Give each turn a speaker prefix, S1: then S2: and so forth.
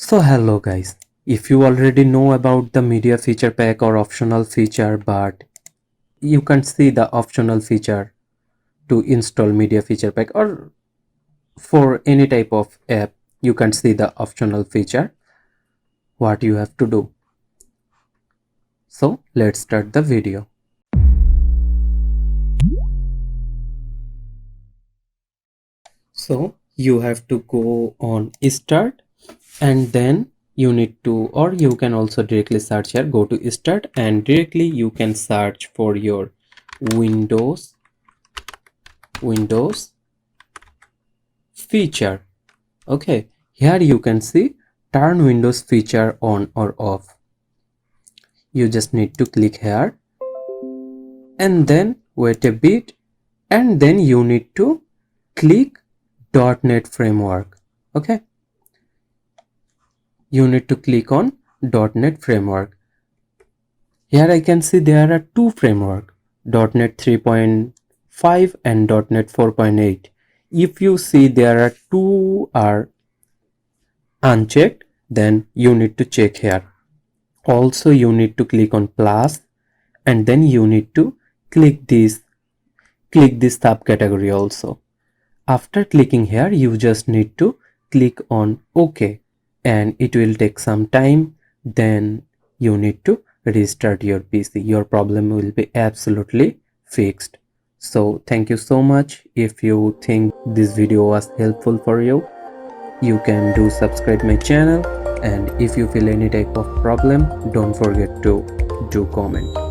S1: So hello guys, if you already know about the media feature pack or optional feature but you can't see the optional feature to install media feature pack, or for any type of app you can't see the optional feature, what you have to do. So let's start the video. So you have to go on start, and then you need to, or you can also directly search here. Go to start and directly you can search for your Windows feature. Okay, here you can see turn Windows feature on or off. You just need to click here and then wait a bit, and then you need to click .NET framework. Okay, you need to click on .NET framework. Here I can see there are two framework, .NET 3.5 and .NET 4.8. If you see there are two are unchecked, then you need to check here. Also you need to click on plus, and then you need to click this subcategory also. After clicking here, you just need to click on OK, and it will take some time. Then you need to restart your PC. Your problem will be absolutely fixed. So thank you so much. If you think this video was helpful for you, you can do subscribe my channel, and if you feel any type of problem, don't forget to do comment.